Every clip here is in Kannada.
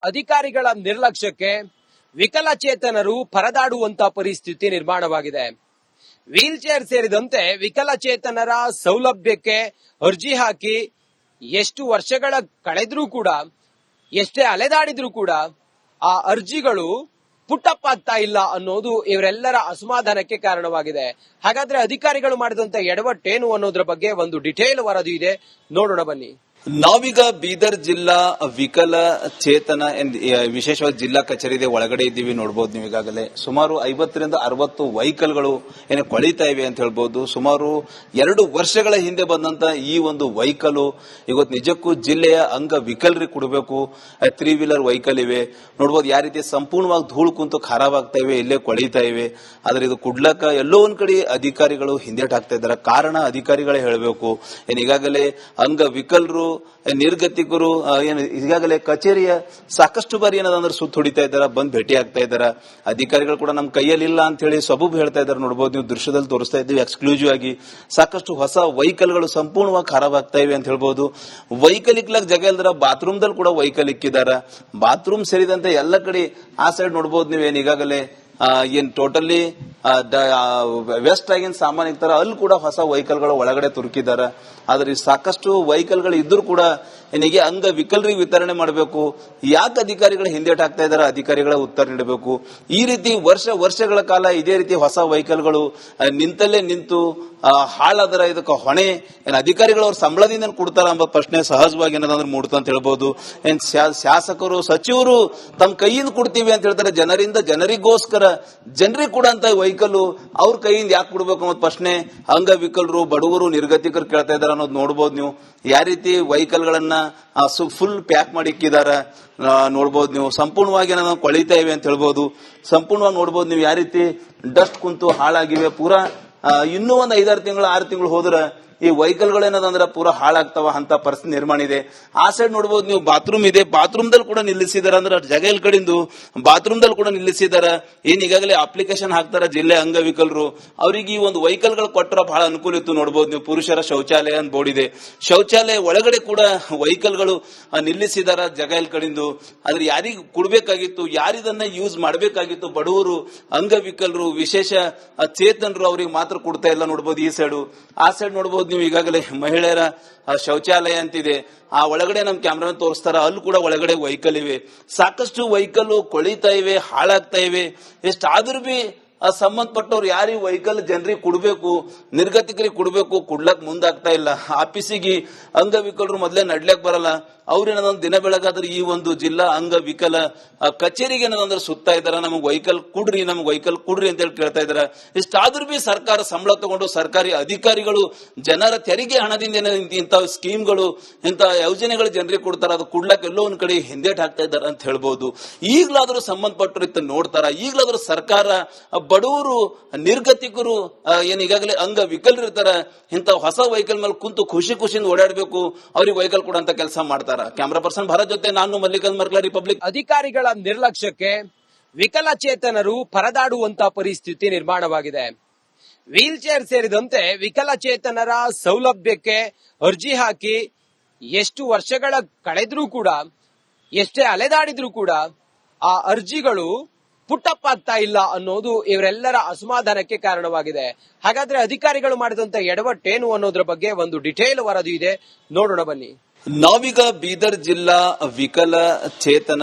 ಅಧಿಕಾರಿಗಳ ನಿರ್ಲಕ್ಷ್ಯಕ್ಕೆ ವಿಕಲಚೇತನರು ಪರದಾಡುವಂತ ಪರಿಸ್ಥಿತಿ ನಿರ್ಮಾಣವಾಗಿದೆ. ವೀಲ್ ಚೇರ್ ಸೇರಿದಂತೆ ವಿಕಲಚೇತನರ ಸೌಲಭ್ಯಕ್ಕೆ ಅರ್ಜಿ ಹಾಕಿ ಎಷ್ಟು ವರ್ಷಗಳ ಕಳೆದ್ರೂ ಕೂಡ, ಎಷ್ಟೇ ಅಲೆದಾಡಿದ್ರೂ ಕೂಡ ಆ ಅರ್ಜಿಗಳು ಪುಟ್ಟಪ್ ಆಗ್ತಾ ಇಲ್ಲ ಅನ್ನೋದು ಇವರೆಲ್ಲರ ಅಸಮಾಧಾನಕ್ಕೆ ಕಾರಣವಾಗಿದೆ. ಹಾಗಾದ್ರೆ ಅಧಿಕಾರಿಗಳು ಮಾಡಿದಂತ ಎಡವಟ್ಟೇನು ಅನ್ನೋದ್ರ ಬಗ್ಗೆ ಒಂದು ಡಿಟೇಲ್ ವರದಿ ಇದೆ, ನೋಡೋಣ ಬನ್ನಿ. ನಾವೀಗ ಬೀದರ್ ಜಿಲ್ಲಾ ವಿಕಲ ಚೇತನ ವಿಶೇಷವಾಗಿ ಜಿಲ್ಲಾ ಕಚೇರಿ ಒಳಗಡೆ ಇದ್ದೀವಿ. ನೋಡಬಹುದು ನೀವು ಈಗಾಗಲೇ ಸುಮಾರು 50ರಿಂದ 60 ವೆಹಿಕಲ್ಗಳು ಏನು ಕೊಳಿತಾ ಇವೆ ಅಂತ ಹೇಳ್ಬಹುದು. ಸುಮಾರು 2 ವರ್ಷಗಳ ಹಿಂದೆ ಬಂದಂತ ಈ ಒಂದು ವೆಹಿಕಲ್ ಇವತ್ತು ನಿಜಕ್ಕೂ ಜಿಲ್ಲೆಯ ಅಂಗವಿಕಲರಿಗೆ ಕೊಡಬೇಕು. 3 ವೀಲರ್ ವೆಹಿಕಲ್ ಇವೆ ನೋಡಬಹುದು, ಯಾವ ರೀತಿ ಸಂಪೂರ್ಣವಾಗಿ ಧೂಳು ಕುಂತು ಖರಾಬ್ ಆಗ್ತಾ ಇವೆ, ಇಲ್ಲೇ ಕೊಳಿತಾ ಇವೆ. ಆದ್ರೆ ಇದು ಕುಡ್ಲಕ್ಕ ಎಲ್ಲೋ ಒಂದ್ ಕಡೆ ಅಧಿಕಾರಿಗಳು ಹಿಂದೇಟ್ ಹಾಕ್ತಾ ಇದ್ದಾರೆ. ಕಾರಣ ಅಧಿಕಾರಿಗಳೇ ಹೇಳಬೇಕು. ಈಗಾಗಲೇ ಅಂಗವಿಕಲರು, ನಿರ್ಗತಿಕರು ಏನು ಈಗಾಗಲೇ ಕಚೇರಿಯ ಸಾಕಷ್ಟು ಬಾರಿ ಏನದಂದ್ರೆ ಸುತ್ತ ಹೊಡಿತಾ ಇದ್ದಾರೆ, ಬಂದ್ ಭೇಟಿ ಆಗ್ತಾ ಇದ್ದಾರೆ. ಅಧಿಕಾರಿಗಳು ಕೂಡ ನಮ್ಮ ಕೈಯಲ್ಲಿ ಇಲ್ಲ ಅಂತ ಹೇಳಿ ಸಬೂಬ್ ಹೇಳ್ತಾ ಇದ್ದಾರೆ. ನೋಡಬಹುದು, ನೀವು ದೃಶ್ಯದಲ್ಲಿ ತೋರಿಸ್ತಾ ಇದ್ದೀವಿ ಎಕ್ಸ್ಕ್ಲೂಸಿವ್ ಆಗಿ ಸಾಕಷ್ಟು ಹೊಸ ವೆಹಿಕಲ್ಗಳು ಸಂಪೂರ್ಣವಾಗಿ ಖರಾಬ್ ಆಗ್ತಾ ಇವೆ ಅಂತ ಹೇಳ್ಬಹುದು. ವೆಹಿಕಲ್ ಇಕ್ಲಕ್ ಜಾಗ ಇಲ್ದಾರ ಬಾತ್ರೂಮ್ ದಲ್ಲಿ ಕೂಡ ವೆಹಿಕಲ್ ಇಕ್ಕಿದ್ದಾರೆ. ಬಾತ್ರೂಮ್ ಸೇರಿದಂತೆ ಎಲ್ಲ ಕಡೆ ಆ ಸೈಡ್ ನೋಡಬಹುದು ನೀವು ಈಗಾಗಲೇ ಏನ್ ಟೋಟಲಿ ವೆಸ್ಟ್ ಆಗಿನ ಸಾಮಾನ್ಯ ಇರ್ತಾರ ಅಲ್ಲಿ ಕೂಡ ಹೊಸ ವೆಹಿಕಲ್ಗಳು ಒಳಗಡೆ ತುರುಕಿದ್ದಾರೆ. ಆದ್ರೆ ಸಾಕಷ್ಟು ವೆಹಿಕಲ್ಗಳು ಇದ್ರೂ ಕೂಡ ಏನಿಗೆ ಅಂಗವಿಕಲರಿಗೆ ವಿತರಣೆ ಮಾಡಬೇಕು. ಯಾಕೆ ಅಧಿಕಾರಿಗಳು ಹಿಂದೇಟ್ ಹಾಕ್ತಾ ಇದ್ದಾರೆ, ಅಧಿಕಾರಿಗಳ ಉತ್ತರ ನೀಡಬೇಕು. ಈ ರೀತಿ ವರ್ಷಗಳ ಕಾಲ ಇದೇ ರೀತಿ ಹೊಸ ವೆಹಿಕಲ್ಗಳು ನಿಂತಲ್ಲೇ ನಿಂತು ಹಾಳಾದರ ಇದಕ್ಕೆ ಹೊಣೆ ಏನ್ ಅಧಿಕಾರಿಗಳು ಅವ್ರ ಸಂಬಳದಿಂದ ಕೊಡ್ತಾರ ಎಂಬ ಪ್ರಶ್ನೆ ಸಹಜವಾಗಿ ಏನದಂದ್ರೆ ಮೂಡ್ತಾ ಅಂತ ಹೇಳ್ಬಹುದು. ಏನ್ ಶಾಸಕರು, ಸಚಿವರು ತಮ್ಮ ಕೈಯಿಂದ ಕೊಡ್ತೀವಿ ಅಂತ ಹೇಳ್ತಾರೆ, ಜನರಿಗೋಸ್ಕರ ಜನರಿಗೆ ಕೂಡ ಅಂತ ವೆಹಿಕಲ್ ಅವ್ರ ಕೈಯಿಂದ ಯಾಕೆ ಕೊಡ್ಬೇಕು ಅನ್ನೋ ಪ್ರಶ್ನೆ ಅಂಗವಿಕಲರು, ಬಡವರು, ನಿರ್ಗತಿಕರು ಕೇಳ್ತಾ ಇದಾರೆ ಅನ್ನೋದು ನೋಡಬಹುದು. ನೀವು ಯಾವ ರೀತಿ ವೆಹಿಕಲ್ ಗಳನ್ನ ಫುಲ್ ಪ್ಯಾಕ್ ಮಾಡಿ ಇಕ್ಕಿದಾರ ನೋಡಬಹುದು. ನೀವು ಸಂಪೂರ್ಣವಾಗಿ ಏನೋ ಕೊಳಿತಾ ಇವೆ ಅಂತ ಹೇಳ್ಬಹುದು. ಸಂಪೂರ್ಣವಾಗಿ ನೋಡಬಹುದು ನೀವು ಯಾವ ರೀತಿ ಡಸ್ಟ್ ಕುಂತು ಹಾಳಾಗಿವೆ. ಪೂರಾ ಇನ್ನೂ ಒಂದು 5-6 ತಿಂಗಳು 6 ತಿಂಗಳು ಹೋದ್ರೆ ಈ ವೆಹಿಕಲ್ ಗಳೇನದಂದ್ರೆ ಪೂರಾ ಹಾಳಾಗ್ತಾವ ಅಂತ ಪರಿಸ್ಥಿತಿ ನಿರ್ಮಾಣ ಇದೆ. ಆ ಸೈಡ್ ನೋಡಬಹುದು ನೀವು ಬಾತ್ರೂಮ್ ಇದೆ, ಬಾತ್ರೂಮ್ ದಲ್ಲಿ ಕೂಡ ನಿಲ್ಲಿಸಿದಾರೆ. ಅಂದ್ರೆ ಜಾಗ ಎಲ್ ಕಡೆಯಿಂದ ಬಾತ್ರೂಮ್ ದಲ್ಲಿ ಕೂಡ ನಿಲ್ಲಿಸಿದಾರೆ. ಏನ್ ಈಗಾಗಲೇ ಅಪ್ಲಿಕೇಶನ್ ಹಾಕ್ತಾರ ಜಿಲ್ಲೆ ಅಂಗವಿಕಲರು, ಅವರಿಗೆ ಈ ಒಂದು ವೆಹಿಕಲ್ ಗಳು ಕೊಟ್ಟರೆ ಬಹಳ ಅನುಕೂಲ ಇತ್ತು. ನೋಡಬಹುದು ನೀವು ಪುರುಷರ ಶೌಚಾಲಯ ಅಂತ ಬೋರ್ಡ್ ಇದೆ, ಶೌಚಾಲಯ ಒಳಗಡೆ ಕೂಡ ವೆಹಿಕಲ್ ಗಳು ನಿಲ್ಲಿಸಿದಾರ ಜಾಗ ಎಲ್ ಕಡೆಯಿಂದ. ಆದ್ರೆ ಯಾರಿಗೆ ಕೊಡ್ಬೇಕಾಗಿತ್ತು, ಯಾರಿದನ್ನ ಯೂಸ್ ಮಾಡಬೇಕಾಗಿತ್ತು, ಬಡವರು, ಅಂಗವಿಕಲರು, ವಿಶೇಷ ಚೇತನರು ಅವರಿಗೆ ಮಾತ್ರ ಕೊಡ್ತಾ ಇಲ್ಲ. ನೋಡಬಹುದು ಈ ಸೈಡ್, ಆ ಸೈಡ್ ನೋಡಬಹುದು ನೀವು ಈಗಾಗಲೇ ಮಹಿಳೆಯರ ಶೌಚಾಲಯ ಅಂತಿದೆ, ಆ ಒಳಗಡೆ ನಮ್ ಕ್ಯಾಮ್ರಾ ತೋರಿಸ್ತಾರ, ಅಲ್ಲಿ ಕೂಡ ಒಳಗಡೆ ವೆಹಿಕಲ್ ಇವೆ. ಸಾಕಷ್ಟು ವೆಹಿಕಲ್ ಕೊಳಿತಾ ಇವೆ, ಹಾಳಾಗ್ತಾ ಇವೆ. ಎಷ್ಟಾದ್ರೂ ಬಿ ಸಂಬಂಧಪಟ್ಟವ್ರು ಯಾರು ವೆಹಿಕಲ್ ಜನರಿಗೆ ಕೊಡಬೇಕು, ನಿರ್ಗತಿಕರಿಗೆ ಕೊಡಬೇಕು, ಕೊಡ್ಲಕ್ ಮುಂದಾಗ್ತಾ ಇಲ್ಲ. ಆಫೀಸಿಗೆ ಅಂಗವಿಕಲರು ಮೊದಲೇ ನಡ್ಲಕ್ ಬರಲ್ಲ, ಅವ್ರೇನಂದ್ರೆ ದಿನ ಬೆಳಗಾದ್ರೆ ಈ ಒಂದು ಜಿಲ್ಲಾ ಅಂಗವಿಕಲ ಕಚೇರಿಗೆ ಏನಂದ್ರೆ ಸುತ್ತಾ ಇದಾರೆ, ನಮಗೆ ವೆಹಿಕಲ್ ಕೊಡ್ರಿ ಅಂತ ಹೇಳಿ ಕೇಳ್ತಾ ಇದಾರೆ. ಇಷ್ಟಾದ್ರೂ ಬಿ ಸರ್ಕಾರ ಸಂಬಳ ತಗೊಂಡು ಸರ್ಕಾರಿ ಅಧಿಕಾರಿಗಳು ಜನರ ತೆರಿಗೆ ಹಣದಿಂದ ಇಂಥ ಸ್ಕೀಮ್ಗಳು, ಇಂಥ ಯೋಜನೆಗಳು ಜನರಿಗೆ ಕೊಡ್ತಾರ, ಅದು ಕೊಡ್ಲಕ್ ಎಲ್ಲೋ ಒಂದ್ ಕಡೆ ಹಿಂದೇಟ್ ಹಾಕ್ತಾ ಇದ್ದಾರೆ ಅಂತ ಹೇಳ್ಬಹುದು. ಈಗ್ಲಾದ್ರೂ ಸಂಬಂಧಪಟ್ಟರು ಇತ್ತ ನೋಡ್ತಾರ, ಈಗ್ಲಾದ್ರೂ ಸರ್ಕಾರ ಬಡವರು, ನಿರ್ಗತಿಕರು, ಏನ್ ಈಗಾಗಲೇ ಅಂಗವಿಕಲರು ಇರ್ತಾರ, ಇಂಥ ಹೊಸ ವೆಹಿಕಲ್ ಮೇಲೆ ಕುಂತು ಖುಷಿಯಿಂದ ಓಡಾಡಬೇಕು, ಅವ್ರಿಗೆ ವೆಹಿಕಲ್ ಕೊಡಂತ ಕೆಲಸ ಮಾಡ್ತಾರ. ಕ್ಯಾಮರಾ ಪರ್ಸನ್ ಭರತ್ ಜೊತೆ ನಾನು ಮಲ್ಲಿಕಾರ್ಜುನ್ ಮರ್ಕಲ, ರಿಪಬ್ಲಿಕ್. ಅಧಿಕಾರಿಗಳ ನಿರ್ಲಕ್ಷ್ಯಕ್ಕೆ ವಿಕಲಚೇತನರು ಪರದಾಡುವಂತ ಪರಿಸ್ಥಿತಿ ನಿರ್ಮಾಣವಾಗಿದೆ. ವೀಲ್ ಚೇರ್ ಸೇರಿದಂತೆ ವಿಕಲಚೇತನರ ಸೌಲಭ್ಯಕ್ಕೆ ಅರ್ಜಿ ಹಾಕಿ ಎಷ್ಟು ವರ್ಷಗಳ ಕಳೆದ್ರೂ ಕೂಡ, ಎಷ್ಟೇ ಅಲೆದಾಡಿದ್ರೂ ಕೂಡ ಆ ಅರ್ಜಿಗಳು ಪುಟ್ಟಪ್ ಆಗ್ತಾ ಇಲ್ಲ ಅನ್ನೋದು ಇವರೆಲ್ಲರ ಅಸಮಾಧಾನಕ್ಕೆ ಕಾರಣವಾಗಿದೆ. ಹಾಗಾದ್ರೆ ಅಧಿಕಾರಿಗಳು ಮಾಡಿದಂತ ಎಡವಟ್ಟೇನು ಅನ್ನೋದ್ರ ಬಗ್ಗೆ ಒಂದು ಡಿಟೇಲ್ ವರದಿ ಇದೆ, ನೋಡೋಣ ಬನ್ನಿ. ನಾವೀಗ ಬೀದರ್ ಜಿಲ್ಲಾ ವಿಕಲ ಚೇತನ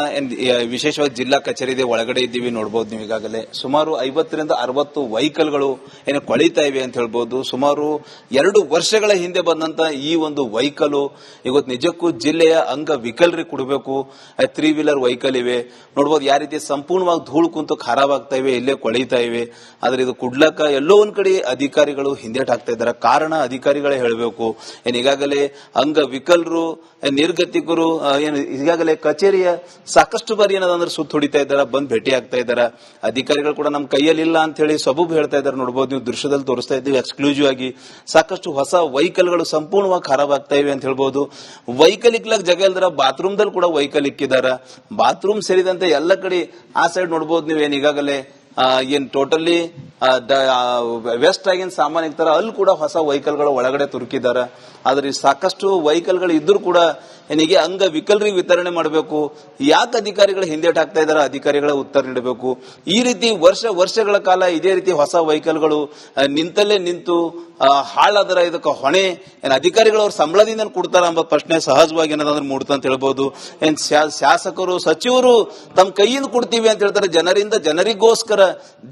ವಿಶೇಷವಾಗಿ ಜಿಲ್ಲಾ ಕಚೇರಿ ಒಳಗಡೆ ಇದ್ದೀವಿ. ನೋಡಬಹುದು ನೀವು ಈಗಾಗಲೇ ಸುಮಾರು 50ರಿಂದ 60 ವೆಹಿಕಲ್ಗಳು ಏನು ಕೊಳಿತಾ ಇವೆ ಅಂತ ಹೇಳ್ಬಹುದು. ಸುಮಾರು 2 ವರ್ಷಗಳ ಹಿಂದೆ ಬಂದಂತ ಈ ಒಂದು ವೆಹಿಕಲ್ ಇವತ್ತು ನಿಜಕ್ಕೂ ಜಿಲ್ಲೆಯ ಅಂಗವಿಕಲರಿಗೆ ಕೊಡಬೇಕು. 3 ವೀಲರ್ ವೆಹಿಕಲ್ ಇವೆ ನೋಡಬಹುದು, ಯಾವ ರೀತಿ ಸಂಪೂರ್ಣವಾಗಿ ಧೂಳು ಕುಂತು ಖರಾಬ್ ಆಗ್ತಾ ಇವೆ, ಇಲ್ಲೇ ಕೊಳಿತಾ ಇವೆ. ಆದ್ರೆ ಇದು ಕುಡ್ಲಕ್ಕ ಎಲ್ಲೋ ಒಂದ್ ಕಡೆ ಅಧಿಕಾರಿಗಳು ಹಿಂದೇಟ್ ಹಾಕ್ತಾ ಇದ್ದಾರೆ. ಕಾರಣ ಅಧಿಕಾರಿಗಳೇ ಹೇಳಬೇಕು. ಏನ್ ಈಗಾಗಲೇ ಅಂಗವಿಕಲರು, ನಿರ್ಗತಿಕರು ಏನು ಈಗಾಗಲೇ ಕಚೇರಿಯ ಸಾಕಷ್ಟು ಬಾರಿ ಏನದಂದ್ರೆ ಸುತ್ತ ಹೊಡಿತಾ ಇದ್ದಾರೆ, ಬಂದ್ ಭೇಟಿ ಆಗ್ತಾ ಇದ್ದಾರೆ. ಅಧಿಕಾರಿಗಳು ಕೂಡ ನಮ್ಮ ಕೈಯಲ್ಲಿ ಇಲ್ಲ ಅಂತ ಹೇಳಿ ಸಬೂಬ್ ಹೇಳ್ತಾ ಇದ್ದಾರೆ. ನೋಡಬಹುದು, ನೀವು ದೃಶ್ಯದಲ್ಲಿ ತೋರಿಸ್ತಾ ಇದ್ದೀವಿ ಎಕ್ಸ್ಕ್ಲೂಸಿವ್ ಆಗಿ ಸಾಕಷ್ಟು ಹೊಸ ವೆಹಿಕಲ್ಗಳು ಸಂಪೂರ್ಣವಾಗಿ ಖರಾಬ್ ಆಗ್ತಾ ಇವೆ ಅಂತ ಹೇಳ್ಬಹುದು. ವೆಹಿಕಲ್ ಇಕ್ಲಕ್ ಜಾಗ ಇಲ್ದಾರ ಬಾತ್ರೂಮ್ ದಲ್ಲಿ ಕೂಡ ವೆಹಿಕಲ್ ಇಕ್ಕಿದ್ದಾರೆ. ಬಾತ್ರೂಮ್ ಸೇರಿದಂತೆ ಎಲ್ಲ ಕಡೆ ಆ ಸೈಡ್ ನೋಡಬಹುದು ನೀವು ಏನ್ ಈಗಾಗಲೇ ಏನ್ ಟೋಟಲಿ ವೆಸ್ಟ್ ಆಗಿನ ಸಾಮಾನ್ಯ ತರ ಅಲ್ಲಿ ಕೂಡ ಹೊಸ ವೆಹಿಕಲ್ಗಳು ಒಳಗಡೆ ತುರುಕಿದ್ದಾರೆ. ಆದ್ರೆ ಸಾಕಷ್ಟು ವೆಹಿಕಲ್ಗಳು ಇದ್ರೂ ಕೂಡ ಏನಿಗೆ ಅಂಗವಿಕಲರಿಗೆ ವಿತರಣೆ ಮಾಡಬೇಕು. ಯಾಕೆ ಅಧಿಕಾರಿಗಳು ಹಿಂದೇಟ್ ಹಾಕ್ತಾ ಇದಾರೆ, ಅಧಿಕಾರಿಗಳ ಉತ್ತರ ನೀಡಬೇಕು. ಈ ರೀತಿ ವರ್ಷಗಳ ಕಾಲ ಇದೇ ರೀತಿ ಹೊಸ ವೆಹಿಕಲ್ಗಳು ನಿಂತಲ್ಲೇ ನಿಂತು ಹಾಳಾದ್ರ ಇದಕ್ಕೆ ಹೊಣೆ ಏನ್ ಅಧಿಕಾರಿಗಳು ಅವ್ರ ಸಂಬಳದಿಂದ ಕೊಡ್ತಾರ ಎಂಬ ಪ್ರಶ್ನೆ ಸಹಜವಾಗಿ ಏನಾದ್ರು ಮೂಡ್ತ ಅಂತ ಹೇಳ್ಬೋದು. ಏನ್ ಶಾಸಕರು ಸಚಿವರು ತಮ್ಮ ಕೈಯಿಂದ ಕೊಡ್ತೀವಿ ಅಂತ ಹೇಳ್ತಾರೆ, ಜನರಿಗೋಸ್ಕರ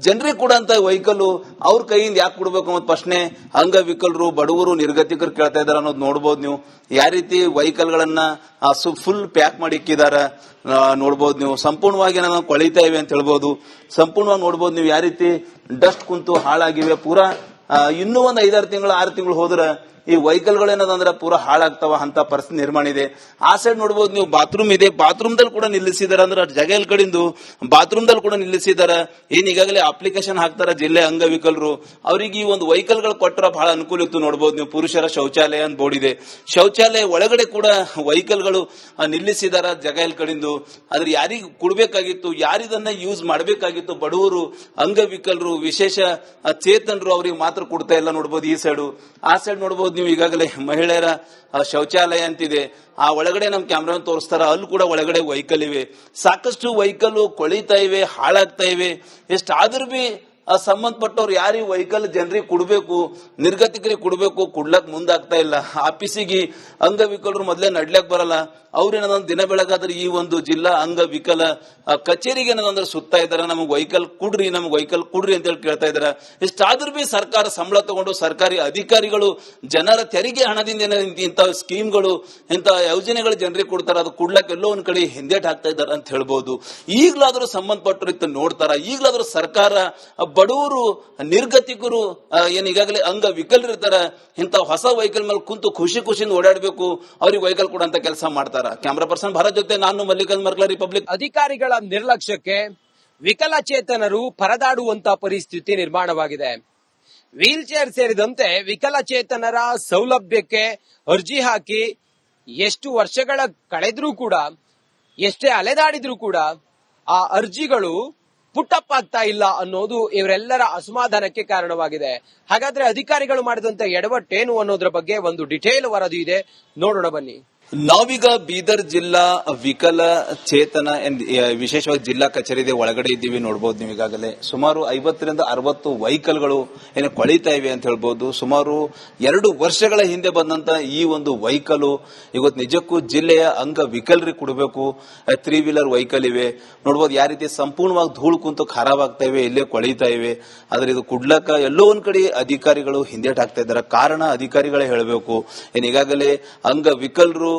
ಜನರಿಗೆ ಕೂಡ ಅಂತ ವೆಹಿಕಲ್ ಅವ್ರ ಕೈಯಿಂದ ಯಾಕೆ ಕೊಡ್ಬೇಕು ಅನ್ನೋ ಪ್ರಶ್ನೆ ಅಂಗವಿಕಲರು, ಬಡವರು, ನಿರ್ಗತಿಕರು ಕೇಳ್ತಾ ಇದಾರೆ ಅನ್ನೋದು ನೋಡ್ಬೋದು. ನೀವು ಯಾವ ರೀತಿ ವೆಹಿಕಲ್ ಗಳನ್ನ ಫುಲ್ ಪ್ಯಾಕ್ ಮಾಡಿ ಇಕ್ಕಿದಾರ ನೋಡ್ಬೋದು. ನೀವು ಸಂಪೂರ್ಣವಾಗಿ ನಾವು ಕೊಳಿತಾ ಇವೆ ಅಂತ ಹೇಳ್ಬೋದು. ಸಂಪೂರ್ಣವಾಗಿ ನೋಡ್ಬೋದು ನೀವು ಯಾವ ರೀತಿ ಡಸ್ಟ್ ಕುಂತು ಹಾಳಾಗಿವೆ. ಪೂರಾ ಇನ್ನೂ ಒಂದು 5-6 ತಿಂಗಳು 6 ತಿಂಗಳು ಹೋದ್ರೆ ಈ ವೆಹಿಕಲ್ಗಳು ಏನದಂದ್ರೆ ಪೂರಾ ಹಾಳಾಗ್ತಾವ ಅಂತ ಪರಿಸ್ಥಿತಿ ನಿರ್ಮಾಣ ಇದೆ. ಆ ಸೈಡ್ ನೋಡ್ಬೋದು ನೀವು ಬಾತ್ರೂಮ್ ಇದೆ, ಬಾತ್ರೂಮ್ ದಲ್ಲಿ ಕೂಡ ನಿಲ್ಲಿಸಿದಾರೆ. ಅಂದ್ರೆ ಜಾಗ ಎಲ್ ಕಡೆಯಿಂದ ಬಾತ್ರೂಮ್ ದಲ್ಲಿ ಕೂಡ ನಿಲ್ಲಿಸಿದಾರೆ. ಏನ್ ಈಗಾಗಲೇ ಅಪ್ಲಿಕೇಶನ್ ಹಾಕ್ತಾರ ಜಿಲ್ಲೆ ಅಂಗವಿಕಲರು, ಅವರಿಗೆ ಈ ಒಂದು ವೆಹಿಕಲ್ ಗಳು ಕೊಟ್ಟರೆ ಬಹಳ ಅನುಕೂಲ ಇತ್ತು. ನೋಡ್ಬೋದು ನೀವು ಪುರುಷರ ಶೌಚಾಲಯ ಅಂತ ಬೋರ್ಡ್ ಇದೆ, ಶೌಚಾಲಯ ಒಳಗಡೆ ಕೂಡ ವೆಹಿಕಲ್ ಗಳು ನಿಲ್ಲಿಸಿದಾರ ಜಾಗ ಎಲ್ ಕಡೆಯಿಂದ. ಆದ್ರೆ ಯಾರಿಗೆ ಕೊಡ್ಬೇಕಾಗಿತ್ತು, ಯಾರಿದನ್ನ ಯೂಸ್ ಮಾಡಬೇಕಾಗಿತ್ತು, ಬಡವರು, ಅಂಗವಿಕಲರು, ವಿಶೇಷ ಚೇತನರು ಅವರಿಗೆ ಮಾತ್ರ ಕೊಡ್ತಾ ಇಲ್ಲ. ನೋಡ್ಬೋದು ಈ ಸೈಡ್, ಆ ಸೈಡ್ ನೋಡ್ಬೋದು ನೀವು ಈಗಾಗಲೇ ಮಹಿಳೆಯರ ಶೌಚಾಲಯ ಅಂತಿದೆ, ಆ ಒಳಗಡೆ ನಮ್ ಕ್ಯಾಮ್ರಾ ತೋರಿಸ್ತಾರ, ಅಲ್ಲಿ ಕೂಡ ಒಳಗಡೆ ವೆಹಿಕಲ್ ಇವೆ. ಸಾಕಷ್ಟು ವೆಹಿಕಲ್ ಕೊಳಿತಾ ಇವೆ, ಹಾಳಾಗ್ತಾ ಇವೆ. ಎಷ್ಟಾದ್ರೂ ಬಿ ಸಂಬಂಧಪಟ್ಟವ್ರು ಯಾರು ವೆಹಿಕಲ್ ಜನರಿಗೆ ಕೊಡಬೇಕು, ನಿರ್ಗತಿಕರಿಗೆ ಕೊಡಬೇಕು, ಕೊಡ್ಲಕ್ ಮುಂದಾಗ್ತಾ ಇಲ್ಲ. ಆಫೀಸಿಗೆ ಅಂಗವಿಕಲರು ಮೊದಲೇ ನಡ್ಲಕ್ ಬರಲ್ಲ, ಅವ್ರೇನಂದ್ರೆ ದಿನ ಬೆಳಗಾದ್ರೆ ಈ ಒಂದು ಜಿಲ್ಲಾ ಅಂಗವಿಕಲ ಕಚೇರಿಗೆ ಏನಂದ್ರೆ ಸುತ್ತಾ ಇದಾರೆ, ನಮಗೆ ವೆಹಿಕಲ್ ಕೊಡ್ರಿ ಅಂತ ಹೇಳಿ ಕೇಳ್ತಾ ಇದಾರೆ. ಇಷ್ಟಾದ್ರೂ ಬಿ ಸರ್ಕಾರ ಸಂಬಳ ತಗೊಂಡು ಸರ್ಕಾರಿ ಅಧಿಕಾರಿಗಳು ಜನರ ತೆರಿಗೆ ಹಣದಿಂದ ಇಂಥ ಸ್ಕೀಮ್ಗಳು, ಇಂಥ ಯೋಜನೆಗಳು ಜನರಿಗೆ ಕೊಡ್ತಾರ, ಅದು ಕೊಡ್ಲಕ್ ಎಲ್ಲೋ ಒಂದ್ ಕಡೆ ಹಿಂದೇಟ್ ಹಾಕ್ತಾ ಇದಾರೆ ಅಂತ ಹೇಳ್ಬೋದು. ಈಗ್ಲಾದ್ರೂ ಸಂಬಂಧಪಟ್ಟರು ಇತ್ತು ನೋಡ್ತಾರ, ಈಗ್ಲಾದ್ರೂ ಸರ್ಕಾರ ಬಡವರು, ನಿರ್ಗತಿಕರು, ಏನ್ ಈಗಾಗಲೇ ಅಂಗವಿಕಲರಿರ್ತಾರ, ಇಂಥ ಹೊಸ ವೆಹಿಕಲ್ ಮೇಲೆ ಕುಂತು ಖುಷಿಯಿಂದ ಓಡಾಡಬೇಕು, ಅವ್ರಿಗೆ ವೆಹಿಕಲ್ ಕೊಡಂತ ಕೆಲಸ ಮಾಡ್ತಾರ. ಕ್ಯಾಮರಾ ಪರ್ಸನ್ ಭಾರತ್ ಜೊತೆ ನಾನು ಮಲ್ಲಿಕಾರ್ಜುನ್ ಮರ್ಕಲ, ರಿಪಬ್ಲಿಕ್. ಅಧಿಕಾರಿಗಳ ನಿರ್ಲಕ್ಷ್ಯಕ್ಕೆ ವಿಕಲಚೇತನರು ಪರದಾಡುವಂತ ಪರಿಸ್ಥಿತಿ ನಿರ್ಮಾಣವಾಗಿದೆ. ವೀಲ್ ಚೇರ್ ಸೇರಿದಂತೆ ವಿಕಲಚೇತನರ ಸೌಲಭ್ಯಕ್ಕೆ ಅರ್ಜಿ ಹಾಕಿ ಎಷ್ಟು ವರ್ಷಗಳ ಕಳೆದ್ರೂ ಕೂಡ, ಎಷ್ಟೇ ಅಲೆದಾಡಿದ್ರೂ ಕೂಡ ಆ ಅರ್ಜಿಗಳು ಪುಟ್ಟಪ್ ಆಗ್ತಾ ಇಲ್ಲ ಅನ್ನೋದು ಇವರೆಲ್ಲರ ಅಸಮಾಧಾನಕ್ಕೆ ಕಾರಣವಾಗಿದೆ. ಹಾಗಾದ್ರೆ ಅಧಿಕಾರಿಗಳು ಮಾಡಿದಂತ ಎಡವಟ್ಟೇನು ಅನ್ನೋದ್ರ ಬಗ್ಗೆ ಒಂದು ಡಿಟೇಲ್ ವರದಿ ಇದೆ, ನೋಡೋಣ ಬನ್ನಿ. ನಾವೀಗ ಬೀದರ್ ಜಿಲ್ಲಾ ವಿಕಲ ಚೇತನ ವಿಶೇಷವಾಗಿ ಜಿಲ್ಲಾ ಕಚೇರಿ ಒಳಗಡೆ ಇದ್ದೀವಿ. ನೋಡಬಹುದು ನೀವು ಈಗಾಗಲೇ ಸುಮಾರು 50ರಿಂದ 60 ವೆಹಿಕಲ್ಗಳು ಏನು ಕೊಳಿತಾ ಇವೆ ಅಂತ ಹೇಳ್ಬೋದು. ಸುಮಾರು 2 ವರ್ಷಗಳ ಹಿಂದೆ ಬಂದಂತ ಈ ಒಂದು ವೆಹಿಕಲ್ ಇವತ್ತು ನಿಜಕ್ಕೂ ಜಿಲ್ಲೆಯ ಅಂಗವಿಕಲರಿಗೆ ಕೊಡಬೇಕು. 3 ವೀಲರ್ ವೆಹಿಕಲ್ ಇವೆ ನೋಡಬಹುದು, ಯಾವ ರೀತಿ ಸಂಪೂರ್ಣವಾಗಿ ಧೂಳು ಕುಂತು ಖರಾಬ್ ಆಗ್ತಾ ಇವೆ, ಇಲ್ಲೇ ಕೊಳಿತಾ ಇವೆ. ಆದ್ರೆ ಇದು ಕುಡ್ಲಕ್ಕ ಎಲ್ಲೋ ಒಂದ್ ಕಡೆ ಅಧಿಕಾರಿಗಳು ಹಿಂದೇಟ್ ಹಾಕ್ತಾ ಇದ್ದಾರೆ. ಕಾರಣ ಅಧಿಕಾರಿಗಳೇ ಹೇಳಬೇಕು. ಏನ್ ಈಗಾಗಲೇ ಅಂಗವಿಕಲರು,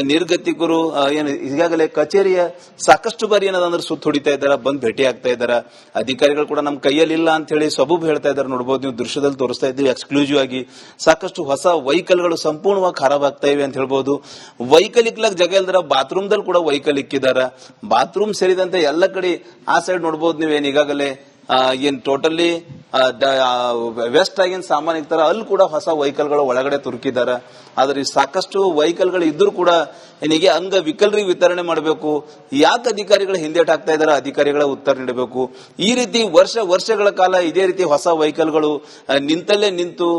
ನಿರ್ಗತಿಕರು ಏನು ಈಗಾಗಲೇ ಕಚೇರಿಯ ಸಾಕಷ್ಟು ಬಾರಿ ಏನದಂದ್ರೆ ಸುತ್ತ ಹೊಡಿತಾ ಇದ್ದಾರೆ, ಬಂದ್ ಭೇಟಿ ಆಗ್ತಾ ಇದ್ದಾರೆ. ಅಧಿಕಾರಿಗಳು ಕೂಡ ನಮ್ಮ ಕೈಯಲ್ಲಿ ಇಲ್ಲ ಅಂತ ಹೇಳಿ ಸಬೂಬ್ ಹೇಳ್ತಾ ಇದ್ದಾರೆ. ನೋಡಬಹುದು ನೀವು ದೃಶ್ಯದಲ್ಲಿ ತೋರಿಸ್ತಾ ಇದ್ದೀವಿ ಎಕ್ಸ್ಕ್ಲೂಸಿವ್ ಆಗಿ. ಸಾಕಷ್ಟು ಹೊಸ ವೆಹಿಕಲ್ಗಳು ಸಂಪೂರ್ಣವಾಗಿ ಖರಾಬ್ ಆಗ್ತಾ ಇವೆ ಅಂತ ಹೇಳ್ಬಹುದು. ವೆಹಿಕಲ್ ಇಕ್ಲಕ್ ಜಾಗ ಇಲ್ದಾರ ಬಾತ್ರೂಮ್ ದಲ್ಲಿ ಕೂಡ ವೆಹಿಕಲ್ ಇಕ್ಕಿದ್ದಾರೆ. ಬಾತ್ರೂಮ್ ಸೇರಿದಂತೆ ಎಲ್ಲ ಕಡೆ ಆ ಸೈಡ್ ನೋಡಬಹುದು ನೀವೇನು ಈಗಾಗಲೇ ಏನ್ ಟೋಟಲಿ ವೆಸ್ಟ್ ಆಗಿನ ಸಾಮಾನ್ಯ ತರ ಅಲ್ಲಿ ಕೂಡ ಹೊಸ ವೆಹಿಕಲ್ಗಳು ಒಳಗಡೆ ತುರುಕಿದ್ದಾರೆ. ಆದ್ರೆ ಸಾಕಷ್ಟು ವೆಹಿಕಲ್ಗಳು ಇದ್ರೂ ಕೂಡ ಏನಿಗೆ ಅಂಗವಿಕಲರಿಗೆ ವಿತರಣೆ ಮಾಡಬೇಕು. ಯಾಕೆ ಅಧಿಕಾರಿಗಳು ಹಿಂದೇಟ್ ಹಾಕ್ತಾ ಇದ್ದಾರೆ, ಅಧಿಕಾರಿಗಳ ಉತ್ತರ ನೀಡಬೇಕು. ಈ ರೀತಿ ವರ್ಷಗಳ ಕಾಲ ಇದೇ ರೀತಿ ಹೊಸ ವೆಹಿಕಲ್ಗಳು ನಿಂತಲ್ಲೇ ನಿಂತು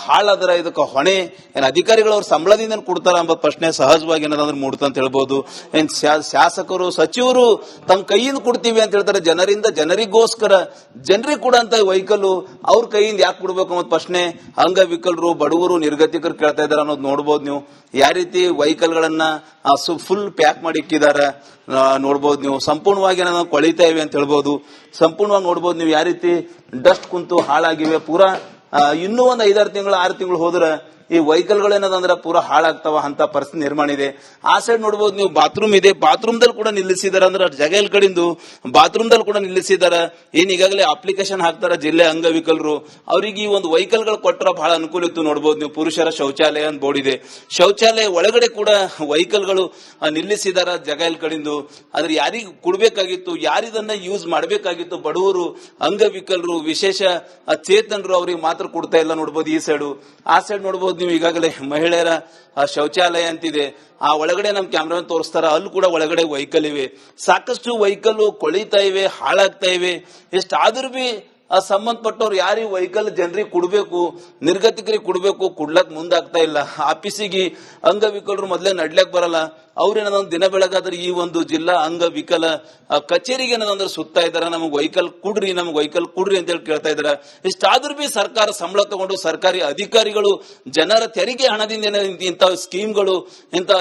ಹಾಳಾದ್ರ ಇದಕ್ಕೆ ಹೊಣೆ ಏನ್ ಅಧಿಕಾರಿಗಳು ಅವ್ರ ಸಂಬಳದಿಂದ ಕೊಡ್ತಾರ ಎಂಬ ಪ್ರಶ್ನೆ ಸಹಜವಾಗಿ ಏನಾದ್ರು ಮೂಡ್ತ ಅಂತ ಹೇಳ್ಬೋದು. ಏನ್ ಶಾಸಕರು ಸಚಿವರು ತಮ್ಮ ಕೈಯಿಂದ ಕೊಡ್ತೀವಿ ಅಂತ ಹೇಳ್ತಾರೆ, ಜನರಿಗೋಸ್ಕರ ಜನರಿಗೆ ಕೂಡ ಅಂತ ವೆಹಿಕಲ್ ಅವ್ರ ಕೈಯಿಂದ ಯಾಕೆ ಕೊಡ್ಬೇಕು ಅನ್ನೋ ಪ್ರಶ್ನೆ ಅಂಗವಿಕಲರು, ಬಡವರು, ನಿರ್ಗತಿಕರು ಕೇಳ್ತಾ ಇದಾರೆ ಅನ್ನೋದು ನೋಡ್ಬೋದು. ನೀವು ಯಾವ ರೀತಿ ವೆಹಿಕಲ್ ಗಳನ್ನ ಫುಲ್ ಪ್ಯಾಕ್ ಮಾಡಿ ಇಕ್ಕಿದ್ದಾರೆ ನೋಡ್ಬೋದು. ನೀವು ಸಂಪೂರ್ಣವಾಗಿ ನಾವು ಕೊಳಿತಾ ಇವೆ ಅಂತ ಹೇಳ್ಬೋದು. ಸಂಪೂರ್ಣವಾಗಿ ನೋಡ್ಬೋದು ನೀವು ಯಾವ ರೀತಿ ಡಸ್ಟ್ ಕುಂತು ಹಾಳಾಗಿವೆ. ಪೂರಾ ಇನ್ನೂ ಒಂದು 5-6 ತಿಂಗಳು 6 ತಿಂಗಳು ಹೋದ್ರೆ ಈ ವೆಹಿಕಲ್ಗಳು ಏನದಂದ್ರೆ ಪೂರಾ ಹಾಳಾಗ್ತಾವ ಅಂತ ಪರಿಸ್ಥಿತಿ ನಿರ್ಮಾಣ ಇದೆ. ಆ ಸೈಡ್ ನೋಡಬಹುದು ನೀವು ಬಾತ್ರೂಮ್ ಇದೆ, ಬಾತ್ರೂಮ್ ದಲ್ಲಿ ಕೂಡ ನಿಲ್ಲಿಸಿದಾರೆ. ಅಂದ್ರೆ ಜಾಗ ಎಲ್ ಕಡೆಯಿಂದ ಬಾತ್ರೂಮ್ ದಲ್ಲಿ ಕೂಡ ನಿಲ್ಲಿಸಿದಾರೆ. ಏನ್ ಈಗಾಗಲೇ ಅಪ್ಲಿಕೇಶನ್ ಹಾಕ್ತಾರ ಜಿಲ್ಲೆ ಅಂಗವಿಕಲರು, ಅವರಿಗೆ ಈ ಒಂದು ವೆಹಿಕಲ್ ಗಳು ಕೊಟ್ಟರೆ ಬಹಳ ಅನುಕೂಲ ಇತ್ತು. ನೋಡಬಹುದು ನೀವು ಪುರುಷರ ಶೌಚಾಲಯ ಅಂತ ಬೋರ್ಡ್ ಇದೆ, ಶೌಚಾಲಯ ಒಳಗಡೆ ಕೂಡ ವೆಹಿಕಲ್ ಗಳು ನಿಲ್ಲಿಸಿದಾರ ಜಾಗ ಎಲ್ ಕಡೆಯಿಂದ. ಆದ್ರೆ ಯಾರಿಗೆ ಕೊಡ್ಬೇಕಾಗಿತ್ತು, ಯಾರಿದನ್ನ ಯೂಸ್ ಮಾಡಬೇಕಾಗಿತ್ತು, ಬಡವರು, ಅಂಗವಿಕಲರು, ವಿಶೇಷ ಚೇತನರು ಅವರಿಗೆ ಮಾತ್ರ ಕೊಡ್ತಾ ಇಲ್ಲ. ನೋಡಬಹುದು ಈ ಸೈಡ್, ಆ ಸೈಡ್ ನೋಡಬಹುದು ನೀವು ಈಗಾಗಲೇ ಮಹಿಳೆಯರ ಶೌಚಾಲಯ ಅಂತಿದೆ, ಆ ಒಳಗಡೆ ನಮ್ ಕ್ಯಾಮ್ರಾ ತೋರಿಸ್ತಾರ, ಅಲ್ಲಿ ಕೂಡ ಒಳಗಡೆ ವೆಹಿಕಲ್ ಇವೆ. ಸಾಕಷ್ಟು ವೆಹಿಕಲ್ ಕೊಳಿತಾ ಇವೆ, ಹಾಳಾಗ್ತಾ ಇವೆ. ಎಷ್ಟಾದ್ರೂ ಬಿ ಆ ಸಂಬಂಧಪಟ್ಟವ್ರು ಯಾರು ವೆಹಿಕಲ್ ಜನರಿಗೆ ಕೊಡ್ಬೇಕು, ನಿರ್ಗತಿಕರಿಗೆ ಕೊಡ್ಬೇಕು, ಕೊಡ್ಲಕ್ ಮುಂದಾಗ್ತಾ ಇಲ್ಲ. ಆಫೀಸಿಗೆ ಅಂಗವಿಕಲರು ಮೊದಲೇ ನಡ್ಲಕ್ ಬರಲ್ಲ, ಅವ್ರೇನಂದ್ರೆ ದಿನ ಬೆಳಗಾದ್ರೆ ಈ ಒಂದು ಜಿಲ್ಲಾ ಅಂಗವಿಕಲ ಕಚೇರಿಗೆ ಏನಂದ್ರೆ ಸುತ್ತಾ ಇದಾರೆ, ನಮಗ್ ವೆಹಿಕಲ್ ಕೊಡ್ರಿ ಅಂತ ಹೇಳಿ ಕೇಳ್ತಾ ಇದಾರೆ. ಇಷ್ಟಾದ್ರೂ ಬಿ ಸರ್ಕಾರ ಸಂಬಳ ತಗೊಂಡು ಸರ್ಕಾರಿ ಅಧಿಕಾರಿಗಳು ಜನರ ತೆರಿಗೆ ಹಣದಿಂದ ಇಂಥ ಸ್ಕೀಮ್ಗಳು ಇಂಥ